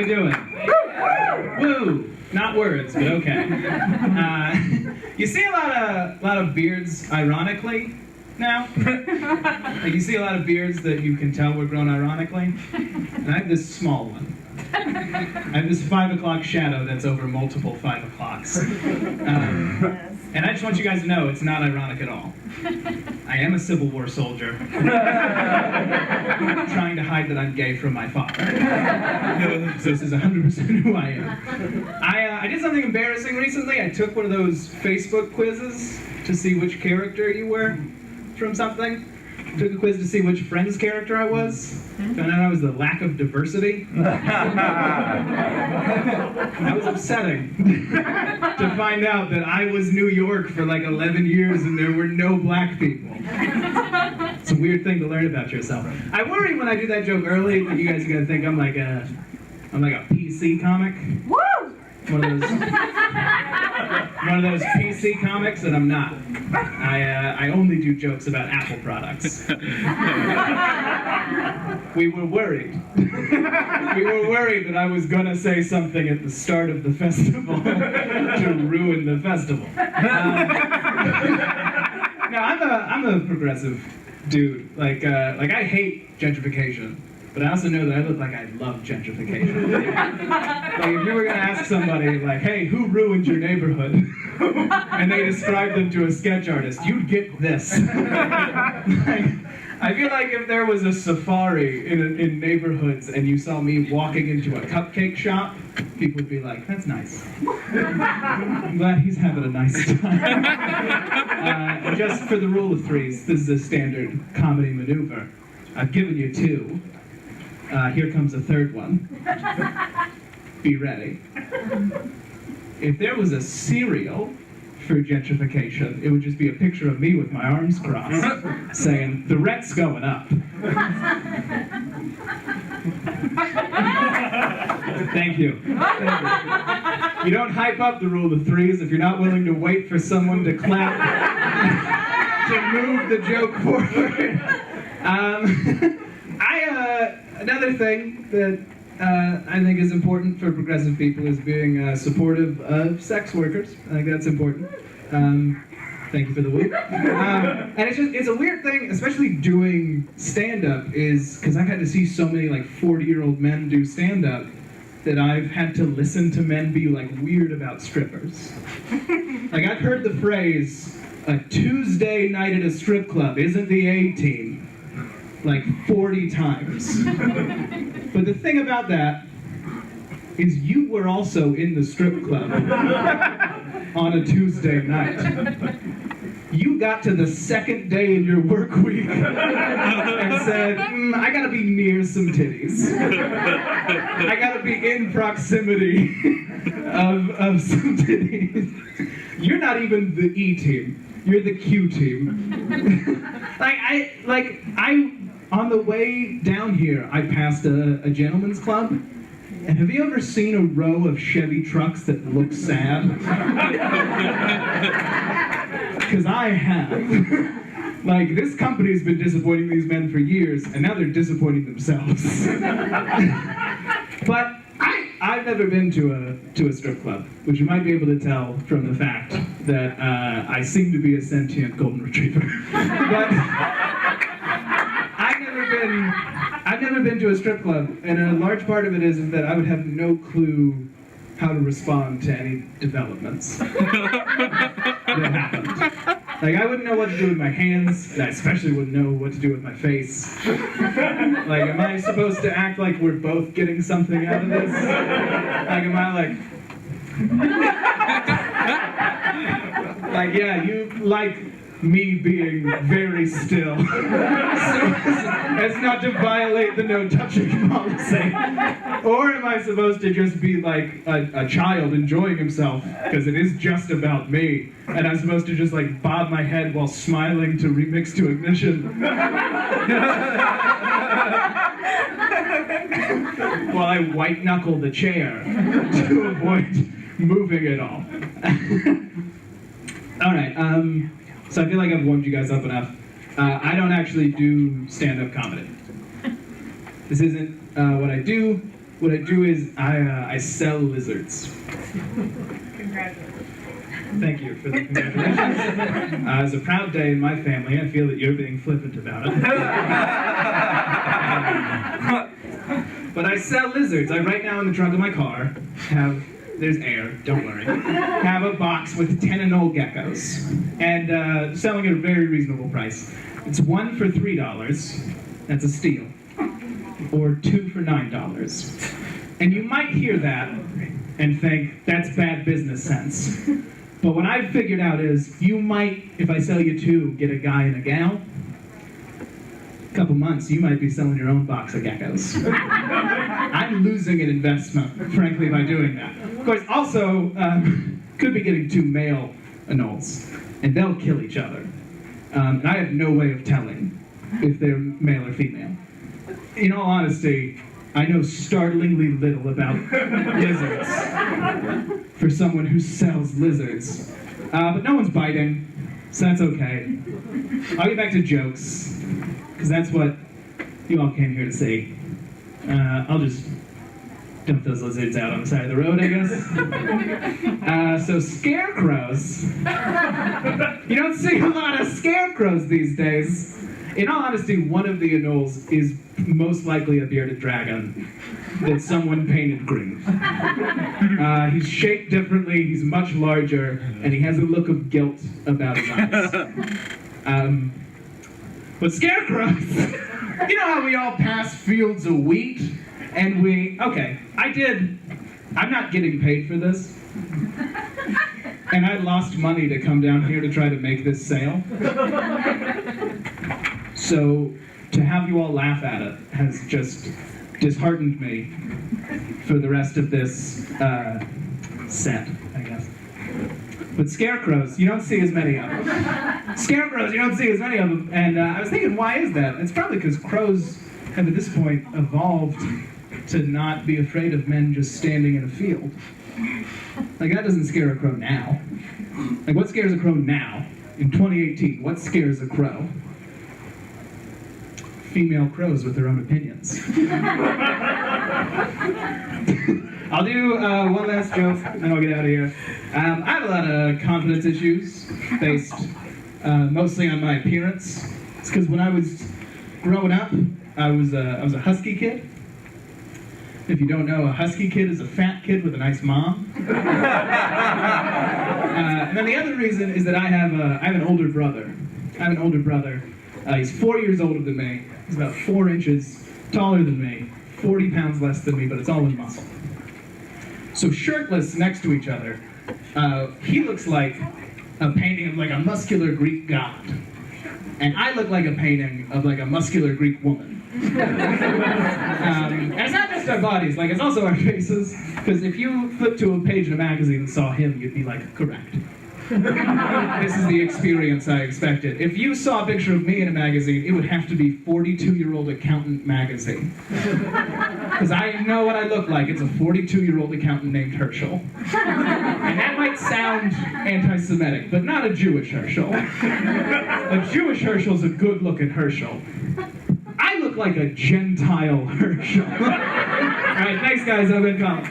we doing? Woo! Not words, but okay. You see a lot of beards, ironically, now. Like you see a lot of beards that you can tell were grown ironically. And I have this small one. I have this 5 o'clock shadow that's over multiple 5 o'clocks. And I just want you guys to know it's not ironic at all. I am a Civil War soldier. Trying to hide that I'm gay from my father. So this is 100% who I am. I did something embarrassing recently. I took one of those Facebook quizzes to see which character you were from something. Took a quiz to see which Friends character I was. Found out I was the lack of diversity. That was upsetting. To find out that I was New York for like 11 years and there were no black people. It's a weird thing to learn about yourself. I worry when I do that joke early that you guys are gonna think I'm like a PC comic. Woo! One of those PC comics, and I'm not. I only do jokes about Apple products. We were worried. We were worried that I was gonna say something at the start of the festival to ruin the festival. No, I'm a progressive dude. Like I hate gentrification. But I also know that I look like I love gentrification. Like if you were gonna ask somebody, like, hey, who ruined your neighborhood? And they described them to a sketch artist, you'd get this. Like, I feel like if there was a safari in neighborhoods and you saw me walking into a cupcake shop, people would be like, that's nice. I'm glad he's having a nice time. And just for the rule of threes, this is a standard comedy maneuver. I've given you 2. Here comes a 3rd one. Be ready. If there was a cereal for gentrification, it would just be a picture of me with my arms crossed, saying, the rent's going up. Thank you. You don't hype up the rule of threes if you're not willing to wait for someone to clap to move the joke forward. Another thing that I think is important for progressive people is being supportive of sex workers. I think that's important. Thank you for the whoop. And it's a weird thing, especially doing stand-up, is because I've had to see so many like 40-year-old men do stand-up that I've had to listen to men be like weird about strippers. Like I've heard the phrase, a Tuesday night at a strip club isn't the A-team. Like 40 times. But the thing about that is you were also in the strip club on a Tuesday night. You got to the 2nd day in your work week and said, I gotta be near some titties. I gotta be in proximity of some titties. You're not even the E team. You're the Q team. On the way down here, I passed a gentleman's club. And have you ever seen a row of Chevy trucks that look sad? Because I have. Like, this company's been disappointing these men for years, and now they're disappointing themselves. But I've never been to a strip club, which you might be able to tell from the fact that I seem to be a sentient golden retriever. But I've never been to a strip club, and a large part of it is that I would have no clue how to respond to any developments that happened. Like, I wouldn't know what to do with my hands, and I especially wouldn't know what to do with my face. Like, am I supposed to act like we're both getting something out of this? Like, am I like, yeah, you like me being very still, so as not to violate the no touching policy? Or am I supposed to just be like a child enjoying himself, because it is just about me, and I'm supposed to just like bob my head while smiling to Remix to Ignition? While I white knuckle the chair to avoid moving it all. Alright, so I feel like I've warmed you guys up enough. I don't actually do stand-up comedy. This isn't what I do. what I do is I sell lizards. Congratulations. Thank you for the congratulations. It's a proud day in my family. I feel that you're being flippant about it. But I sell lizards. I right now in the trunk of my car there's air, don't worry, have a box with 10 anole geckos. And selling at a very reasonable price. It's 1 for $3, that's a steal. Or 2 for $9. And you might hear that and think, that's bad business sense. But what I've figured out is, you might, if I sell you 2, get a guy and a gal. A couple months, you might be selling your own box of geckos. I'm losing an investment, frankly, by doing that. Of course, also, could be getting 2 male anoles, and they'll kill each other. And I have no way of telling if they're male or female. In all honesty, I know startlingly little about lizards for someone who sells lizards. But no one's biting, so that's okay. I'll get back to jokes, because that's what you all came here to see. I'll just dump those lizards out on the side of the road, I guess. So scarecrows. You don't see a lot of scarecrows these days. In all honesty, one of the anoles is most likely a bearded dragon that someone painted green. He's shaped differently, he's much larger, and he has a look of guilt about his eyes. But scarecrows, you know how we all pass fields of wheat, and I'm not getting paid for this, and I lost money to come down here to try to make this sale. So, to have you all laugh at it has just disheartened me for the rest of this set, I guess. But scarecrows, you don't see as many of them. Scarecrows, you don't see as many of them. And I was thinking, why is that? It's probably because crows have at this point evolved to not be afraid of men just standing in a field. Like, that doesn't scare a crow now. Like, what scares a crow now? In 2018, what scares a crow? Female crows with their own opinions. I'll do one last joke, and then I'll get out of here. I have a lot of confidence issues based mostly on my appearance. It's because when I was growing up, I was a husky kid. If you don't know, a husky kid is a fat kid with a nice mom. And then the other reason is that I have an older brother. He's 4 years older than me. He's about 4 inches taller than me, 40 pounds less than me, but it's all in muscle. So shirtless next to each other, he looks like a painting of like a muscular Greek god. And I look like a painting of like a muscular Greek woman. And it's not just our bodies, like it's also our faces. Because if you flipped to a page in a magazine and saw him, you'd be like, correct. This is the experience I expected. If you saw a picture of me in a magazine, it would have to be 42-year-old accountant magazine. Because I know what I look like. It's a 42-year-old accountant named Herschel. And that might sound anti-Semitic, but not a Jewish Herschel. A Jewish Herschel's a good-looking Herschel. I look like a Gentile Herschel. All right, thanks guys, I've been Colin.